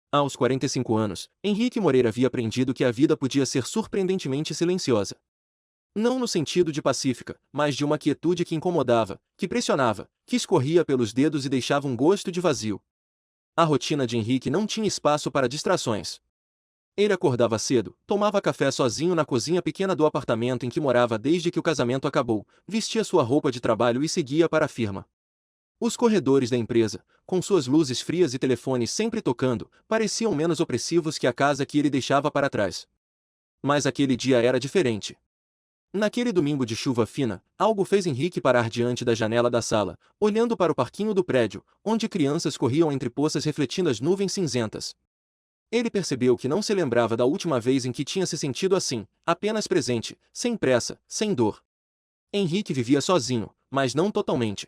Aos 45 anos, Henrique Moreira havia aprendido que a vida podia ser surpreendentemente silenciosa. Não no sentido de pacífica, mas de uma quietude que incomodava, que pressionava, que escorria pelos dedos e deixava um gosto de vazio. A rotina de Henrique não tinha espaço para distrações. Ele acordava cedo, tomava café sozinho na cozinha pequena do apartamento em que morava desde que o casamento acabou, vestia sua roupa de trabalho e seguia para a firma. Os corredores da empresa, com suas luzes frias e telefones sempre tocando, pareciam menos opressivos que a casa que ele deixava para trás. Mas aquele dia era diferente. Naquele domingo de chuva fina, algo fez Henrique parar diante da janela da sala, olhando para o parquinho do prédio, onde crianças corriam entre poças refletindo as nuvens cinzentas. Ele percebeu que não se lembrava da última vez em que tinha se sentido assim, apenas presente, sem pressa, sem dor. Henrique vivia sozinho, mas não totalmente.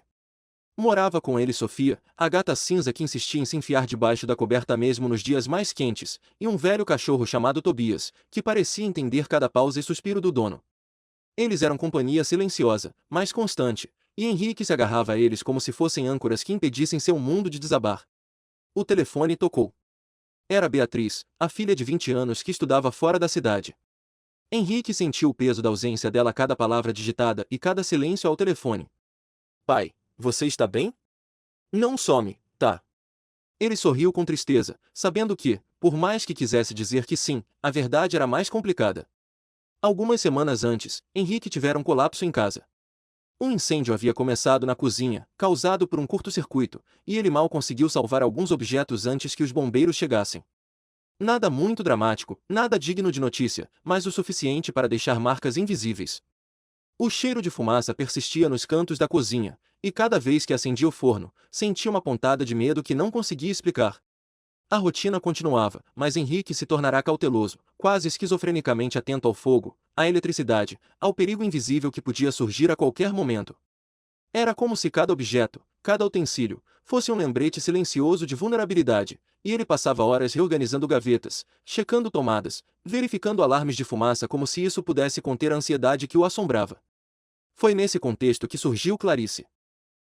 Morava com ele Sofia, a gata cinza que insistia em se enfiar debaixo da coberta mesmo nos dias mais quentes, e um velho cachorro chamado Tobias, que parecia entender cada pausa e suspiro do dono. Eles eram companhia silenciosa, mas constante, e Henrique se agarrava a eles como se fossem âncoras que impedissem seu mundo de desabar. O telefone tocou. Era Beatriz, a filha de 20 anos que estudava fora da cidade. Henrique sentiu o peso da ausência dela a cada palavra digitada e cada silêncio ao telefone. Pai, você está bem? Não some, tá? Ele sorriu com tristeza, sabendo que, por mais que quisesse dizer que sim, a verdade era mais complicada. Algumas semanas antes, Henrique tivera um colapso em casa. Um incêndio havia começado na cozinha, causado por um curto-circuito, e ele mal conseguiu salvar alguns objetos antes que os bombeiros chegassem. Nada muito dramático, nada digno de notícia, mas o suficiente para deixar marcas invisíveis. O cheiro de fumaça persistia nos cantos da cozinha, e cada vez que acendia o forno, sentia uma pontada de medo que não conseguia explicar. A rotina continuava, mas Henrique se tornará cauteloso, quase esquizofrenicamente atento ao fogo, à eletricidade, ao perigo invisível que podia surgir a qualquer momento. Era como se cada objeto, cada utensílio, fosse um lembrete silencioso de vulnerabilidade, e ele passava horas reorganizando gavetas, checando tomadas, verificando alarmes de fumaça como se isso pudesse conter a ansiedade que o assombrava. Foi nesse contexto que surgiu Clarice.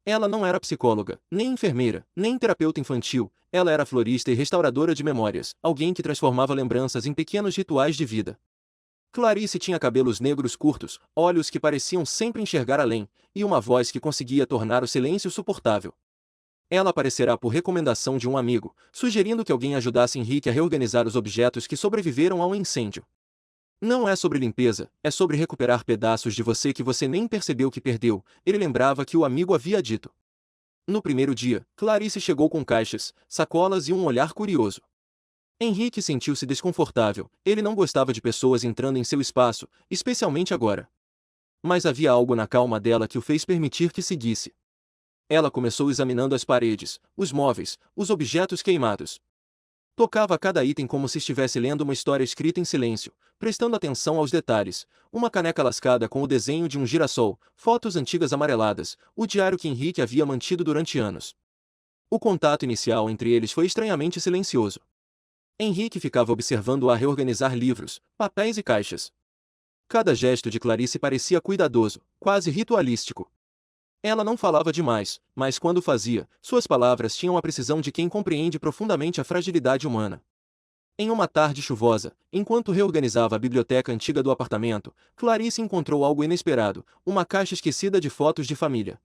Ela não era psicóloga, nem enfermeira, nem terapeuta infantil, ela era florista e restauradora de memórias, alguém que transformava lembranças em pequenos rituais de vida. Clarice tinha cabelos negros curtos, olhos que pareciam sempre enxergar além, e uma voz que conseguia tornar o silêncio suportável. Ela aparecerá por recomendação de um amigo, sugerindo que alguém ajudasse Henrique a reorganizar os objetos que sobreviveram ao incêndio. Não é sobre limpeza, é sobre recuperar pedaços de você que você nem percebeu que perdeu, ele lembrava que o amigo havia dito. No primeiro dia, Clarice chegou com caixas, sacolas e um olhar curioso. Henrique sentiu-se desconfortável, ele não gostava de pessoas entrando em seu espaço, especialmente agora. Mas havia algo na calma dela que o fez permitir que seguisse. Ela começou examinando as paredes, os móveis, os objetos queimados. Tocava cada item como se estivesse lendo uma história escrita em silêncio, prestando atenção aos detalhes, uma caneca lascada com o desenho de um girassol, fotos antigas amareladas, o diário que Henrique havia mantido durante anos. O contato inicial entre eles foi estranhamente silencioso. Henrique ficava observando-a reorganizar livros, papéis e caixas. Cada gesto de Clarice parecia cuidadoso, quase ritualístico. Ela não falava demais, mas quando fazia, suas palavras tinham a precisão de quem compreende profundamente a fragilidade humana. Em uma tarde chuvosa, enquanto reorganizava a biblioteca antiga do apartamento, Clarice encontrou algo inesperado, uma caixa esquecida de fotos de família.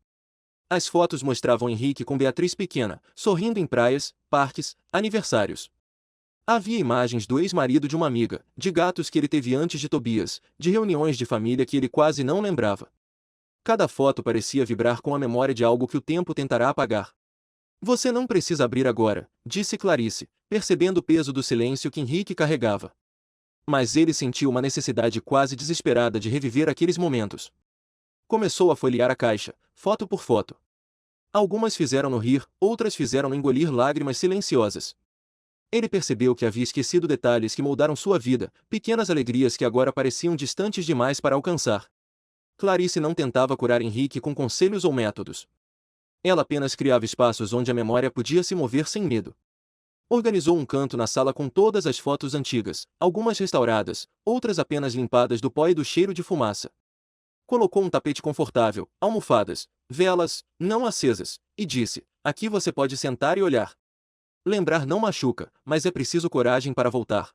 As fotos mostravam Henrique com Beatriz pequena, sorrindo em praias, parques, aniversários. Havia imagens do ex-marido de uma amiga, de gatos que ele teve antes de Tobias, de reuniões de família que ele quase não lembrava. Cada foto parecia vibrar com a memória de algo que o tempo tentará apagar. Você não precisa abrir agora, disse Clarice, percebendo o peso do silêncio que Henrique carregava. Mas ele sentiu uma necessidade quase desesperada de reviver aqueles momentos. Começou a folhear a caixa, foto por foto. Algumas fizeram-no rir, outras fizeram-no engolir lágrimas silenciosas. Ele percebeu que havia esquecido detalhes que moldaram sua vida, pequenas alegrias que agora pareciam distantes demais para alcançar. Clarice não tentava curar Henrique com conselhos ou métodos. Ela apenas criava espaços onde a memória podia se mover sem medo. Organizou um canto na sala com todas as fotos antigas, algumas restauradas, outras apenas limpadas do pó e do cheiro de fumaça. Colocou um tapete confortável, almofadas, velas, não acesas, e disse: aqui você pode sentar e olhar. Lembrar não machuca, mas é preciso coragem para voltar.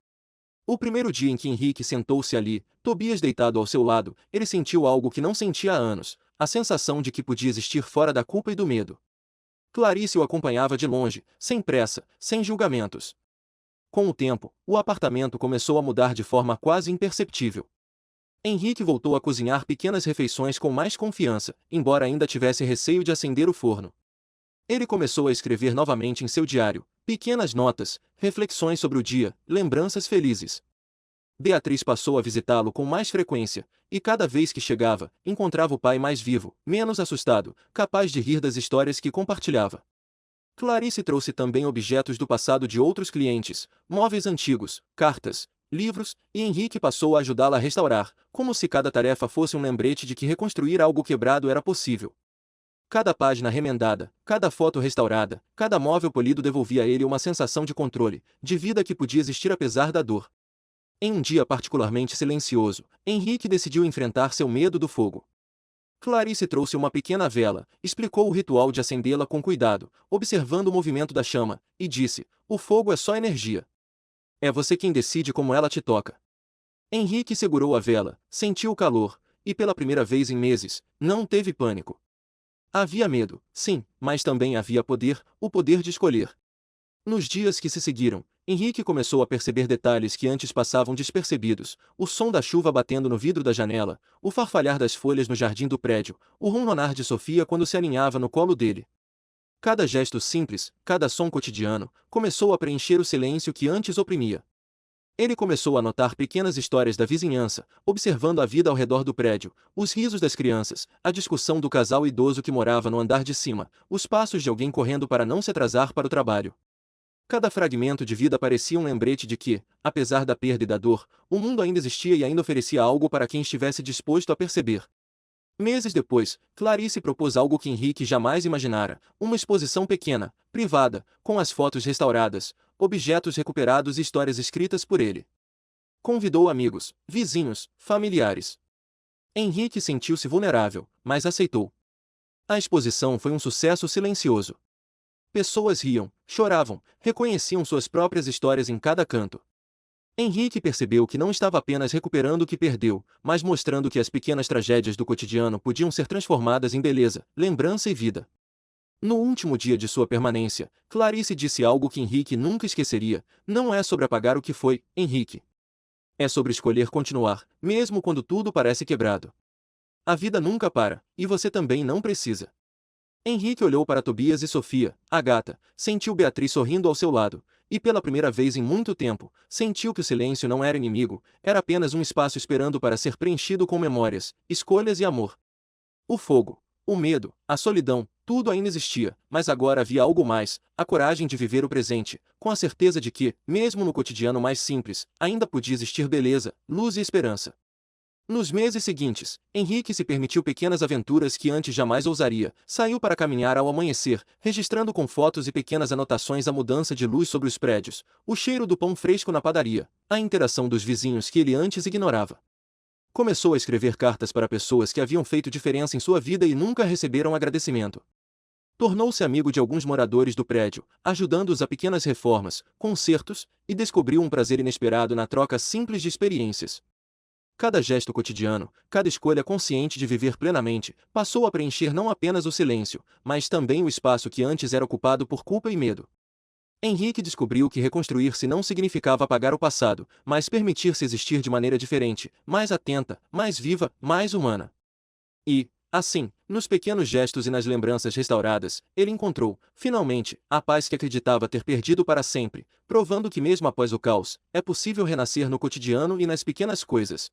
O primeiro dia em que Henrique sentou-se ali, Tobias deitado ao seu lado, ele sentiu algo que não sentia há anos, a sensação de que podia existir fora da culpa e do medo. Clarice o acompanhava de longe, sem pressa, sem julgamentos. Com o tempo, o apartamento começou a mudar de forma quase imperceptível. Henrique voltou a cozinhar pequenas refeições com mais confiança, embora ainda tivesse receio de acender o forno. Ele começou a escrever novamente em seu diário, pequenas notas, reflexões sobre o dia, lembranças felizes. Beatriz passou a visitá-lo com mais frequência, e cada vez que chegava, encontrava o pai mais vivo, menos assustado, capaz de rir das histórias que compartilhava. Clarice trouxe também objetos do passado de outros clientes, móveis antigos, cartas, livros, e Henrique passou a ajudá-la a restaurar, como se cada tarefa fosse um lembrete de que reconstruir algo quebrado era possível. Cada página remendada, cada foto restaurada, cada móvel polido devolvia a ele uma sensação de controle, de vida que podia existir apesar da dor. Em um dia particularmente silencioso, Henrique decidiu enfrentar seu medo do fogo. Clarice trouxe uma pequena vela, explicou o ritual de acendê-la com cuidado, observando o movimento da chama, e disse: "O fogo é só energia. É você quem decide como ela te toca." Henrique segurou a vela, sentiu o calor, e pela primeira vez em meses, não teve pânico. Havia medo, sim, mas também havia poder, o poder de escolher. Nos dias que se seguiram, Henrique começou a perceber detalhes que antes passavam despercebidos: o som da chuva batendo no vidro da janela, o farfalhar das folhas no jardim do prédio, o ronronar de Sofia quando se aninhava no colo dele. Cada gesto simples, cada som cotidiano, começou a preencher o silêncio que antes oprimia. Ele começou a notar pequenas histórias da vizinhança, observando a vida ao redor do prédio, os risos das crianças, a discussão do casal idoso que morava no andar de cima, os passos de alguém correndo para não se atrasar para o trabalho. Cada fragmento de vida parecia um lembrete de que, apesar da perda e da dor, o mundo ainda existia e ainda oferecia algo para quem estivesse disposto a perceber. Meses depois, Clarice propôs algo que Henrique jamais imaginara: uma exposição pequena, privada, com as fotos restauradas, objetos recuperados e histórias escritas por ele. Convidou amigos, vizinhos, familiares. Henrique sentiu-se vulnerável, mas aceitou. A exposição foi um sucesso silencioso. Pessoas riam, choravam, reconheciam suas próprias histórias em cada canto. Henrique percebeu que não estava apenas recuperando o que perdeu, mas mostrando que as pequenas tragédias do cotidiano podiam ser transformadas em beleza, lembrança e vida. No último dia de sua permanência, Clarice disse algo que Henrique nunca esqueceria: "Não é sobre apagar o que foi, Henrique. É sobre escolher continuar, mesmo quando tudo parece quebrado. A vida nunca para, e você também não precisa." Henrique olhou para Tobias e Sofia, a gata, sentiu Beatriz sorrindo ao seu lado, e pela primeira vez em muito tempo, sentiu que o silêncio não era inimigo, era apenas um espaço esperando para ser preenchido com memórias, escolhas e amor. O fogo, o medo, a solidão, tudo ainda existia, mas agora havia algo mais: a coragem de viver o presente, com a certeza de que, mesmo no cotidiano mais simples, ainda podia existir beleza, luz e esperança. Nos meses seguintes, Henrique se permitiu pequenas aventuras que antes jamais ousaria. Saiu para caminhar ao amanhecer, registrando com fotos e pequenas anotações a mudança de luz sobre os prédios, o cheiro do pão fresco na padaria, a interação dos vizinhos que ele antes ignorava. Começou a escrever cartas para pessoas que haviam feito diferença em sua vida e nunca receberam agradecimento. Tornou-se amigo de alguns moradores do prédio, ajudando-os a pequenas reformas, consertos, e descobriu um prazer inesperado na troca simples de experiências. Cada gesto cotidiano, cada escolha consciente de viver plenamente, passou a preencher não apenas o silêncio, mas também o espaço que antes era ocupado por culpa e medo. Henrique descobriu que reconstruir-se não significava apagar o passado, mas permitir-se existir de maneira diferente, mais atenta, mais viva, mais humana. E, assim, nos pequenos gestos e nas lembranças restauradas, ele encontrou, finalmente, a paz que acreditava ter perdido para sempre, provando que mesmo após o caos, é possível renascer no cotidiano e nas pequenas coisas.